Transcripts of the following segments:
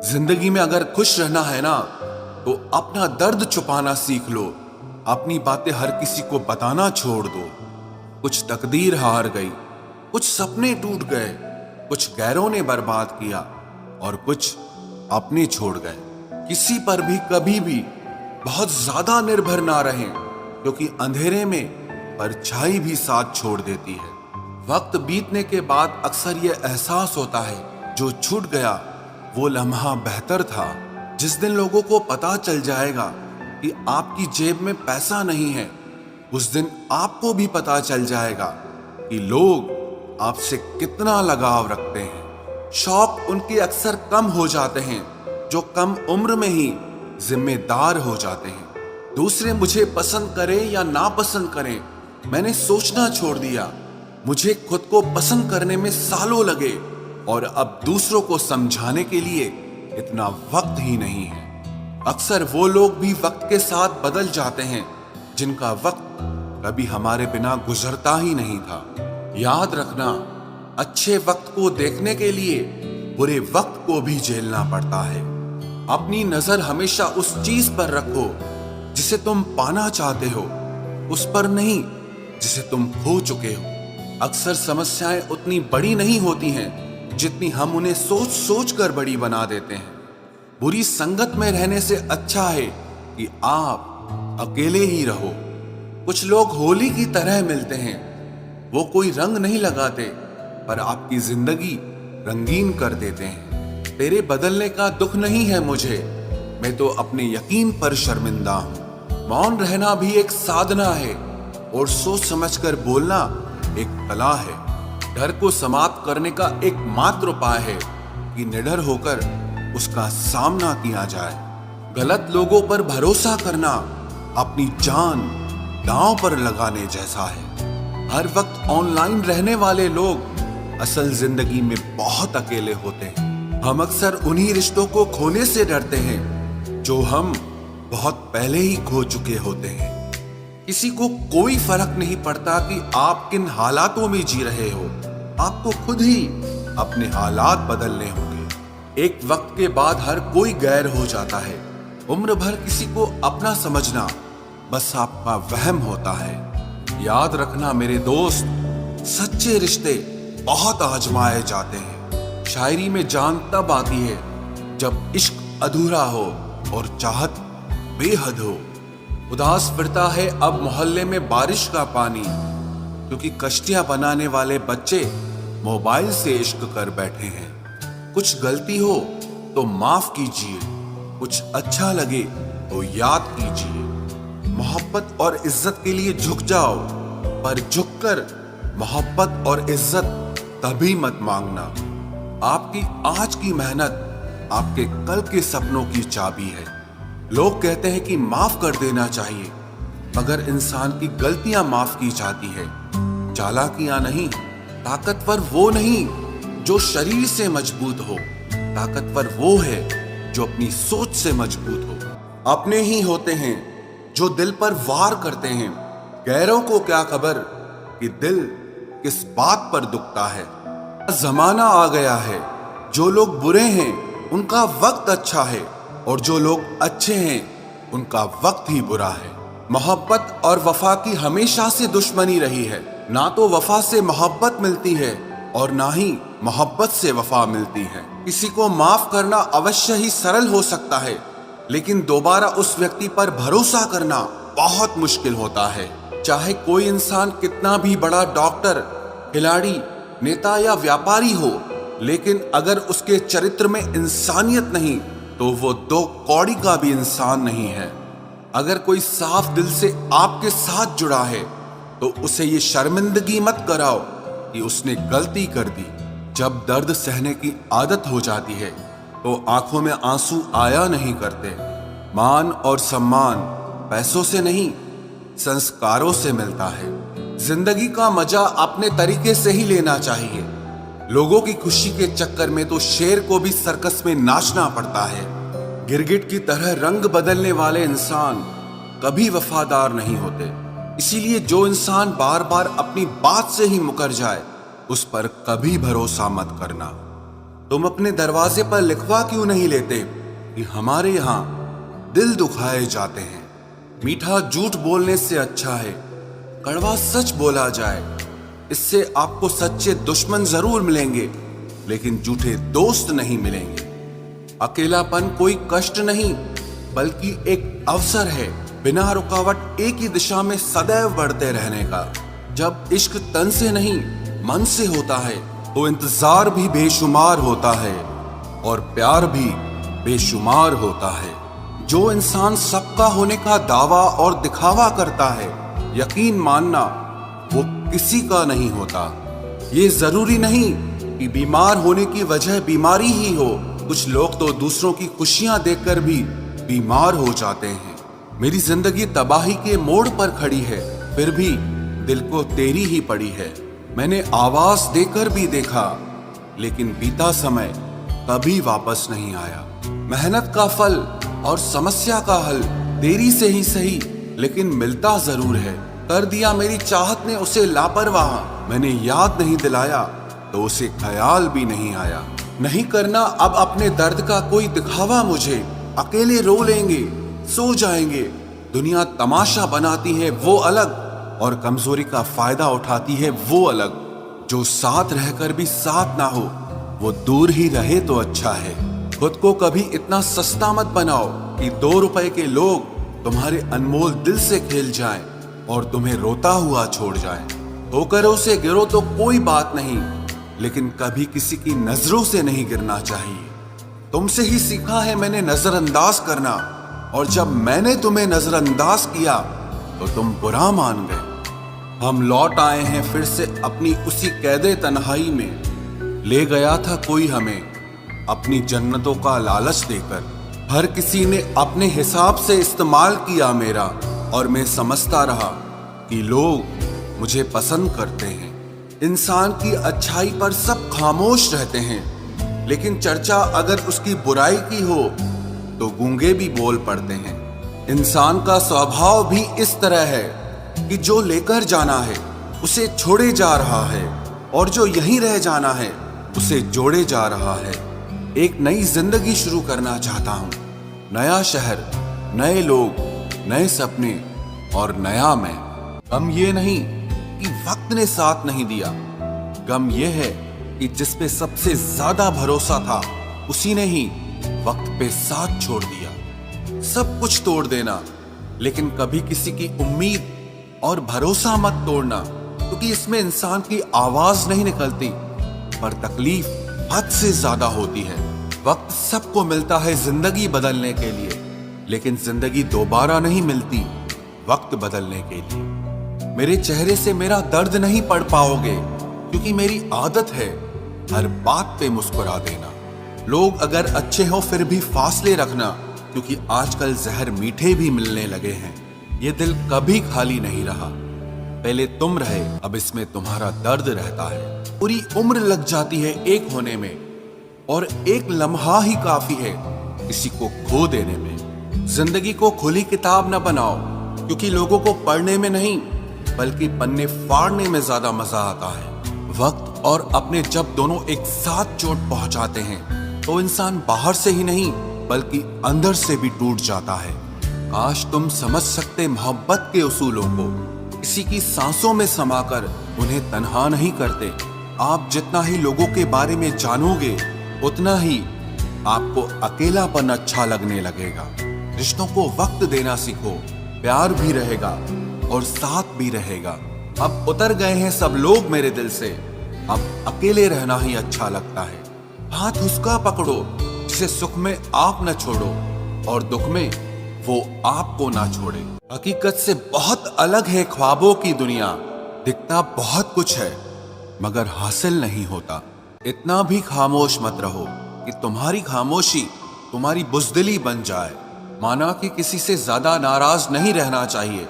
जिंदगी में अगर खुश रहना है ना, तो अपना दर्द छुपाना सीख लो। अपनी बातें हर किसी को बताना छोड़ दो। कुछ तकदीर हार गई, कुछ सपने टूट गए, कुछ गैरों ने बर्बाद किया और कुछ अपने छोड़ गए। किसी पर भी कभी भी बहुत ज्यादा निर्भर ना रहें, क्योंकि अंधेरे में परछाई भी साथ छोड़ देती है। वक्त बीतने के बाद अक्सर यह एहसास होता है, जो छूट गया वो लम्हा बेहतर था। जिस दिन लोगों को पता चल जाएगा कि आपकी जेब में पैसा नहीं है, उस दिन आपको भी पता चल जाएगा कि लोग आपसे कितना लगाव रखते हैं। शौक उनके अक्सर कम हो जाते हैं जो कम उम्र में ही जिम्मेदार हो जाते हैं। दूसरे मुझे पसंद करें या ना पसंद करें, मैंने सोचना छोड़ दिया। मुझे खुद को पसंद करने में सालों लगे और अब दूसरों को समझाने के लिए इतना वक्त ही नहीं है। अक्सर वो लोग भी वक्त के साथ बदल जाते हैं जिनका वक्त कभी हमारे बिना गुजरता ही नहीं था। याद रखना, अच्छे वक्त को देखने के लिए बुरे वक्त को भी झेलना पड़ता है। अपनी नजर हमेशा उस चीज पर रखो जिसे तुम पाना चाहते हो, उस पर नहीं जिसे तुम खो चुके हो। अक्सर समस्याएं उतनी बड़ी नहीं होती हैं जितनी हम उन्हें सोच सोच कर बड़ी बना देते हैं। बुरी संगत में रहने से अच्छा है कि आप अकेले ही रहो। कुछ लोग होली की तरह मिलते हैं, वो कोई रंग नहीं लगाते पर आपकी जिंदगी रंगीन कर देते हैं। तेरे बदलने का दुख नहीं है मुझे, मैं तो अपने यकीन पर शर्मिंदा हूं। मौन रहना भी एक साधना है और सोच समझकर बोलना एक कला है। डर को समाप्त करने का एकमात्र उपाय है कि निडर होकर उसका सामना किया जाए। गलत लोगों पर भरोसा करना अपनी जान दांव पर लगाने जैसा है। हर वक्त ऑनलाइन रहने वाले लोग असल जिंदगी में बहुत अकेले होते हैं। हम अक्सर उन्हीं रिश्तों को खोने से डरते हैं जो हम बहुत पहले ही खो चुके होते हैं। किसी को कोई फर्क नहीं पड़ता कि आप किन हालातों में जी रहे हो, आपको खुद ही अपने हालात बदलने होंगे। एक वक्त के बाद हर कोई गैर हो जाता है। उम्र भर किसी को अपना समझना बस आपका वहम होता है। याद रखना मेरे दोस्त, सच्चे रिश्ते बहुत आजमाए जाते हैं। शायरी में जान तब आती है जब इश्क अधूरा हो और चाहत बेहद हो। उदास फिरता है अब मोहल्ले में बारिश का पानी, क्योंकि कश्तियां बनाने वाले बच्चे मोबाइल से इश्क कर बैठे हैं। कुछ गलती हो तो माफ कीजिए, कुछ अच्छा लगे तो याद कीजिए। मोहब्बत और इज्जत के लिए झुक जाओ, पर झुककर मोहब्बत और इज्जत कभी मत मांगना। आपकी आज की मेहनत आपके कल के सपनों की चाबी है। लोग कहते हैं कि माफ कर देना चाहिए, मगर इंसान की गलतियां माफ की जाती है, चालाकियां नहीं। ताकतवर वो नहीं जो शरीर से मजबूत हो, ताकतवर वो है जो अपनी सोच से मजबूत हो। अपने ही होते हैं जो दिल पर वार करते हैं, गैरों को क्या खबर कि दिल किस बात पर दुखता है। जमाना आ गया है, जो लोग बुरे हैं उनका वक्त अच्छा है और जो लोग अच्छे हैं उनका वक्त ही बुरा है। मोहब्बत और वफा की हमेशा से दुश्मनी रही है। ना तो वफा से मोहब्बत मिलती है और ना ही मोहब्बत से वफा मिलती है। किसी को माफ करना अवश्य ही सरल हो सकता है, लेकिन दोबारा उस व्यक्ति पर भरोसा करना बहुत मुश्किल होता है। चाहे कोई इंसान कितना भी बड़ा डॉक्टर, खिलाड़ी, नेता या व्यापारी हो, लेकिन अगर उसके चरित्र में इंसानियत नहीं तो वो दो कौड़ी का भी इंसान नहीं है। अगर कोई साफ दिल से आपके साथ जुड़ा है तो उसे ये शर्मिंदगी मत कराओ कि उसने गलती कर दी। जब दर्द सहने की आदत हो जाती है तो आंखों में आंसू आया नहीं करते। मान और सम्मान पैसों से नहीं, संस्कारों से मिलता है। जिंदगी का मजा अपने तरीके से ही लेना चाहिए। लोगों की खुशी के चक्कर में तो शेर को भी सर्कस में नाचना पड़ता है। गिरगिट की तरह रंग बदलने वाले इंसान कभी वफादार नहीं होते। इसीलिए जो इंसान बार बार अपनी बात से ही मुकर जाए, उस पर कभी भरोसा मत करना। तुम अपने दरवाजे पर लिखवा क्यों नहीं लेते कि हमारे यहाँ दिल दुखाए जाते हैं। मीठा झूठ बोलने से अच्छा है कड़वा सच बोला जाए। इससे आपको सच्चे दुश्मन जरूर मिलेंगे, लेकिन झूठे दोस्त नहीं मिलेंगे। अकेलापन कोई कष्ट नहीं, बल्कि एक अवसर है बिना रुकावट एक ही दिशा में सदैव बढ़ते रहने का। जब इश्क तन से नहीं मन से होता है तो इंतजार भी बेशुमार होता है और प्यार भी बेशुमार होता है। जो इंसान सबका होने का दावा और दिखावा करता है, यकीन मानना वो किसी का नहीं होता। ये जरूरी नहीं कि बीमार होने की वजह बीमारी ही हो। कुछ लोग तो दूसरों की खुशियां देखकर भी बीमार हो जाते हैं। मेरी जिंदगी तबाही के मोड़ पर खड़ी है, फिर भी दिल को तेरी ही पड़ी है। मैंने आवाज देकर भी देखा, लेकिन बीता समय कभी वापस नहीं आया। मेहनत का फल और समस्या का हल देरी से ही सही, लेकिन मिलता जरूर है। कर दिया मेरी चाहत ने उसे लापरवाह। मैंने याद नहीं दिलाया तो उसे ख्याल भी नहीं आया। नहीं करना अब अपने दर्द का कोई दिखावा मुझे। अकेले रो लेंगे, सो जाएंगे। दुनिया तमाशा बनाती है वो अलग, और कमजोरी का फायदा उठाती है वो अलग। जो साथ रहकर भी साथ ना हो, वो दूर ही रहे तो अच्छा है। खुद को कभी इतना सस्ता मत बनाओ कि 2 रुपए के लोग तुम्हारे अनमोल दिल से खेल जाएं और तुम्हें रोता हुआ छोड़ जाएं। ठोकरों से गिरो तो कोई बात नहीं, लेकिन कभी किसी की नजरों से नहीं गिरना चाहिए। तुमसे ही सीखा है मैंने नजरअंदाज करना, और जब मैंने तुम्हें नजरअंदाज किया तो तुम बुरा मान गए। हम लौट आए हैं फिर से अपनी उसी कैदे तन्हाई में। ले गया था कोई हमें अपनी जन्नतों का लालच देकर। हर किसी ने अपने हिसाब से इस्तेमाल किया मेरा, और मैं समझता रहा कि लोग मुझे पसंद करते हैं। इंसान की अच्छाई पर सब खामोश रहते हैं, लेकिन चर्चा अगर उसकी बुराई की हो तो गूंगे भी बोल पड़ते हैं। इंसान का स्वभाव भी इस तरह है कि जो लेकर जाना है उसे छोड़े जा रहा है, और जो यहीं रह जाना है उसे जोड़े जा रहा है। एक नई जिंदगी शुरू करना चाहता हूँ। नया शहर, नए लोग, नए सपने और नया मैं। गम ये नहीं कि वक्त ने साथ नहीं दिया, गम ये है कि जिस पे सबसे ज्यादा भरोसा था उसी ने ही वक्त पे साथ छोड़ दिया। सब कुछ तोड़ देना, लेकिन कभी किसी की उम्मीद और भरोसा मत तोड़ना, क्योंकि इसमें इंसान की आवाज नहीं निकलती, पर तकलीफ हद से ज्यादा होती है। वक्त सबको मिलता है जिंदगी बदलने के लिए, लेकिन जिंदगी दोबारा नहीं मिलती वक्त बदलने के लिए। मेरे चेहरे से मेरा दर्द नहीं पढ़ पाओगे, क्योंकि मेरी आदत है हर बात पे मुस्कुरा देना। लोग अगर अच्छे हो फिर भी फासले रखना, क्योंकि आजकल जहर मीठे भी मिलने लगे हैं। ये दिल कभी खाली नहीं रहा। पहले तुम रहे, अब इसमें तुम्हारा दर्द रहता है। पूरी उम्र लग जाती है एक होने में, और एक लम्हा ही काफी है किसी को खो देने में। जिंदगी को खुली किताब न बनाओ, क्योंकि लोगों को पढ़ने में नहीं बल्कि पन्ने फाड़ने में ज्यादा मजा आता है। वक्त और अपने जब दोनों एक साथ चोट पहुंचाते हैं तो इंसान बाहर से ही नहीं बल्कि अंदर से भी टूट जाता है। काश तुम समझ सकते मोहब्बत के उसूलों को, किसी की सांसों में समाकर उन्हें तन्हा नहीं करते। आप जितना ही लोगों के बारे में जानोगे उतना ही आपको अकेलापन अच्छा लगने लगेगा। रिश्तों को वक्त देना सीखो, प्यार भी रहेगा और साथ भी रहेगा। अब उतर गए हैं सब लोग मेरे दिल से, अब अकेले रहना ही अच्छा लगता है। हाथ उसका पकड़ो जिसे सुख में आप न छोड़ो और दुख में वो आपको ना छोड़े। हकीकत से बहुत अलग है ख्वाबों की दुनिया। दिखता बहुत कुछ है मगर हासिल नहीं होता। इतना भी खामोश मत रहो कि तुम्हारी खामोशी तुम्हारी बुज़दिली बन जाए। माना कि किसी से ज्यादा नाराज नहीं रहना चाहिए,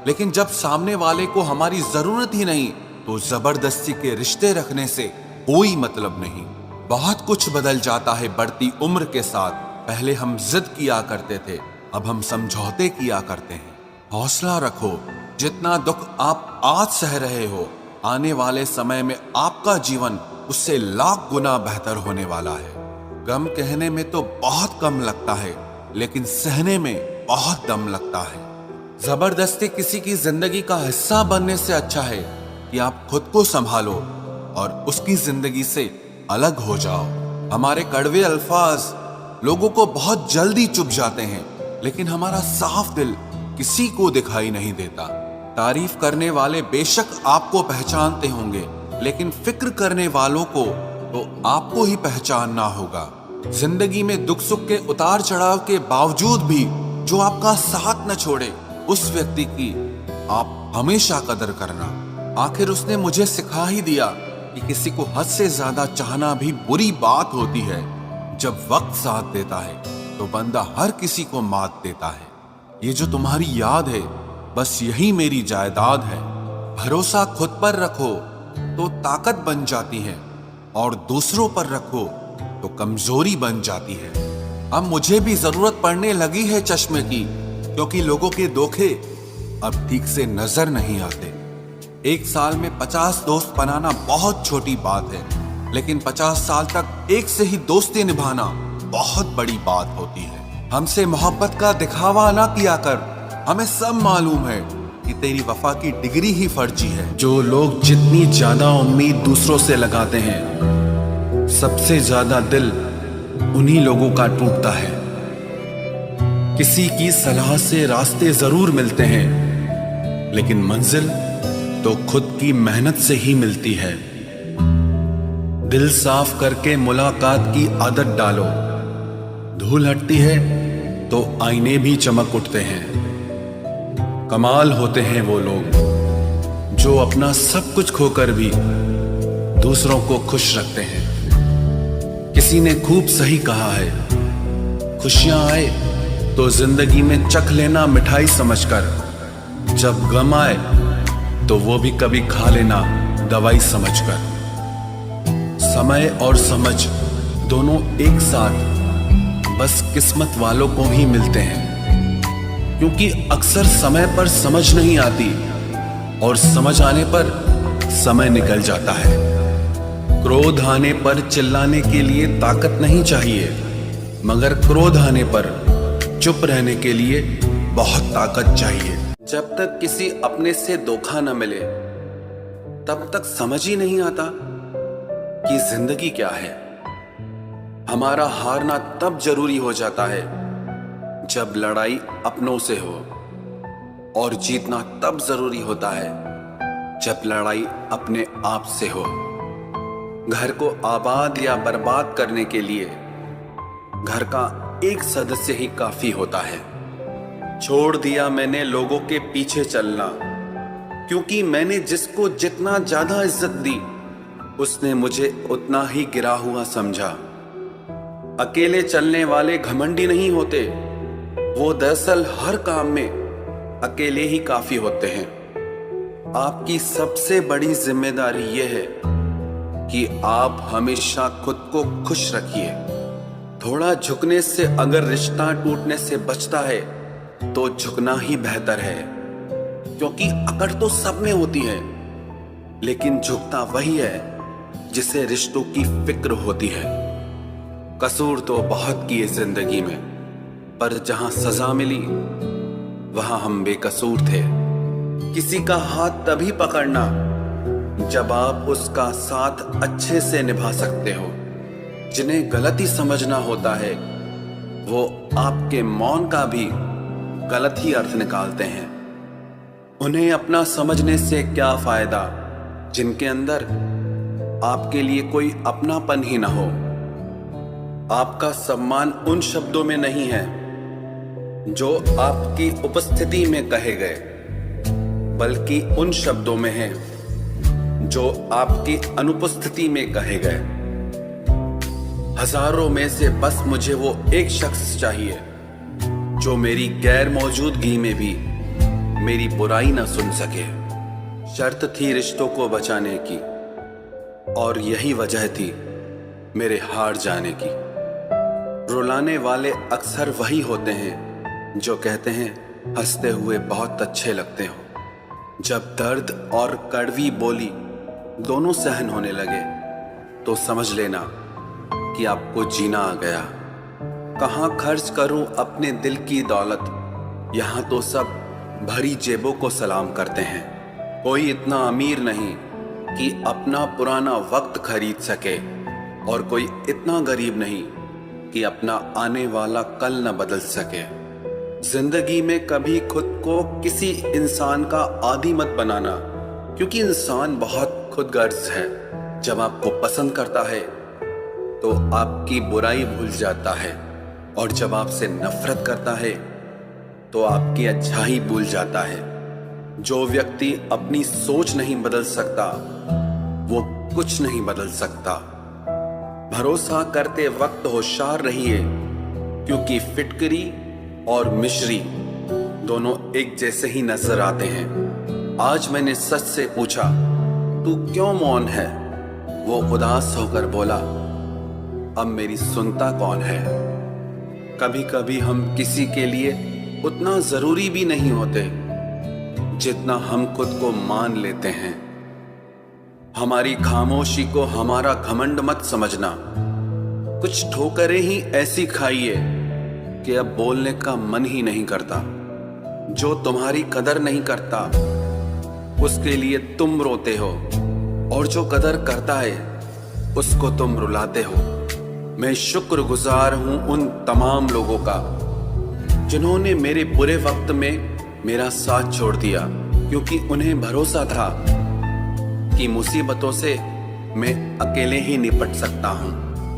लेकिन जब सामने वाले को हमारी जरूरत ही नहीं तो जबरदस्ती के रिश्ते रखने से कोई मतलब नहीं। बहुत कुछ बदल जाता है बढ़ती उम्र के साथ। पहले हम जिद किया करते थे, अब हम समझौते किया करते हैं। हौसला रखो, जितना दुख आप आज सह रहे हो आने वाले समय में आपका जीवन उससे लाख गुना बेहतर होने वाला है। गम कहने में तो बहुत कम लगता है, लेकिन सहने में बहुत दम लगता है। जबरदस्ती किसी की जिंदगी का हिस्सा बनने से अच्छा है कि आप खुद को संभालो और उसकी जिंदगी से अलग हो जाओ। हमारे कड़वे अल्फाज लोगों को बहुत जल्दी चुभ जाते हैं, लेकिन हमारा साफ दिल किसी को दिखाई नहीं देता। तारीफ करने वाले बेशक आपको पहचानते होंगे, लेकिन फिक्र करने वालों को तो आपको ही पहचानना होगा। जिंदगी में दुख सुख के उतार चढ़ाव के बावजूद भी जो आपका साथ न छोड़े, उस व्यक्ति की आप हमेशा कदर करना। आखिर उसने मुझे सिखा ही दिया कि किसी को हद से ज्यादा चाहना भी बुरी बात होती है। जब वक्त साथ देता है तो बंदा हर किसी को मात देता है। ये जो तुम्हारी याद है, बस यही मेरी जायदाद है। भरोसा खुद पर रखो तो ताकत बन जाती है, और दूसरों पर रखो तो कमजोरी बन जाती है। अब मुझे भी जरूरत पड़ने लगी है चश्मे की, क्योंकि लोगों के धोखे अब ठीक से नजर नहीं आते। एक साल में 50 दोस्त बनाना बहुत छोटी बात है, लेकिन 50 साल तक एक से ही दोस्ती निभाना बहुत बड़ी बात होती है। हमसे मोहब्बत का दिखावा ना किया कर, हमें सब मालूम है कि तेरी वफा की डिग्री ही फर्जी है। जो लोग जितनी ज्यादा उम्मीद दूसरों से लगाते हैं, सबसे ज्यादा दिल उन्हीं लोगों का टूटता है। किसी की सलाह से रास्ते जरूर मिलते हैं, लेकिन मंजिल तो खुद की मेहनत से ही मिलती है। दिल साफ करके मुलाकात की आदत डालो, धूल हटती है तो आईने भी चमक उठते हैं। कमाल होते हैं वो लोग जो अपना सब कुछ खोकर भी दूसरों को खुश रखते हैं। किसी ने खूब सही कहा है, खुशियां आए तो जिंदगी में चख लेना मिठाई समझकर, जब गम आए तो वो भी कभी खा लेना दवाई समझकर। समय और समझ दोनों एक साथ बस किस्मत वालों को ही मिलते हैं, क्योंकि अक्सर समय पर समझ नहीं आती और समझ आने पर समय निकल जाता है। क्रोध आने पर चिल्लाने के लिए ताकत नहीं चाहिए, मगर क्रोध आने पर चुप रहने के लिए बहुत ताकत चाहिए। जब तक किसी अपने से धोखा न मिले, तब तक समझ ही नहीं आता कि जिंदगी क्या है। हमारा हारना तब जरूरी हो जाता है जब लड़ाई अपनों से हो, और जीतना तब जरूरी होता है जब लड़ाई अपने आप से हो। घर को आबाद या बर्बाद करने के लिए घर का एक सदस्य ही काफी होता है। छोड़ दिया मैंने लोगों के पीछे चलना, क्योंकि मैंने जिसको जितना ज्यादा इज्जत दी, उसने मुझे उतना ही गिरा हुआ समझा। अकेले चलने वाले घमंडी नहीं होते, वो दरअसल हर काम में अकेले ही काफी होते हैं। आपकी सबसे बड़ी जिम्मेदारी यह है कि आप हमेशा खुद को खुश रखिए। थोड़ा झुकने से अगर रिश्ता टूटने से बचता है तो झुकना ही बेहतर है, क्योंकि अकड़ तो सब में होती है, लेकिन झुकता वही है जिसे रिश्तों की फिक्र होती है। कसूर तो बहुत किए जिंदगी में, पर जहां सजा मिली वहां हम बेकसूर थे। किसी का हाथ तभी पकड़ना जब आप उसका साथ अच्छे से निभा सकते हो। जिन्हें गलती समझना होता है वो आपके मौन का भी गलत ही अर्थ निकालते हैं। उन्हें अपना समझने से क्या फायदा जिनके अंदर आपके लिए कोई अपनापन ही ना हो। आपका सम्मान उन शब्दों में नहीं है जो आपकी उपस्थिति में कहे गए, बल्कि उन शब्दों में है जो आपकी अनुपस्थिति में कहे गए। हजारों में से बस मुझे वो एक शख्स चाहिए जो मेरी गैर मौजूदगी में भी मेरी बुराई ना सुन सके। शर्त थी रिश्तों को बचाने की, और यही वजह थी मेरे हार जाने की। रुलाने वाले अक्सर वही होते हैं जो कहते हैं हंसते हुए बहुत अच्छे लगते हो। जब दर्द और कड़वी बोली दोनों सहन होने लगे तो समझ लेना कि आपको जीना आ गया। कहाँ खर्च करूं अपने दिल की दौलत, यहाँ तो सब भरी जेबों को सलाम करते हैं। कोई इतना अमीर नहीं कि अपना पुराना वक्त खरीद सके, और कोई इतना गरीब नहीं कि अपना आने वाला कल न बदल सके। जिंदगी में कभी खुद को किसी इंसान का आदी मत बनाना, क्योंकि इंसान बहुत खुदगर्ज है। जब आपको पसंद करता है तो आपकी बुराई भूल जाता है, और जब आपसे नफरत करता है तो आपकी अच्छाई भूल जाता है। जो व्यक्ति अपनी सोच नहीं बदल सकता वो कुछ नहीं बदल सकता। भरोसा करते वक्त होशियार रहिए, क्योंकि फिटकरी और मिश्री दोनों एक जैसे ही नजर आते हैं। आज मैंने सच से पूछा, तू क्यों मौन है? वो उदास होकर बोला, अब मेरी सुनता कौन है? कभी कभी हम किसी के लिए उतना जरूरी भी नहीं होते जितना हम खुद को मान लेते हैं। हमारी खामोशी को हमारा घमंड मत समझना। कुछ ठोकरें ही ऐसी खाइए कि अब बोलने का मन ही नहीं करता। जो तुम्हारी कदर नहीं करता उसके लिए तुम रोते हो, और जो कदर करता है उसको तुम रुलाते हो। मैं शुक्रगुजार हूं उन तमाम लोगों का जिन्होंने मेरे बुरे वक्त में मेरा साथ छोड़ दिया, क्योंकि उन्हें भरोसा था कि मुसीबतों से मैं अकेले ही निपट सकता हूं।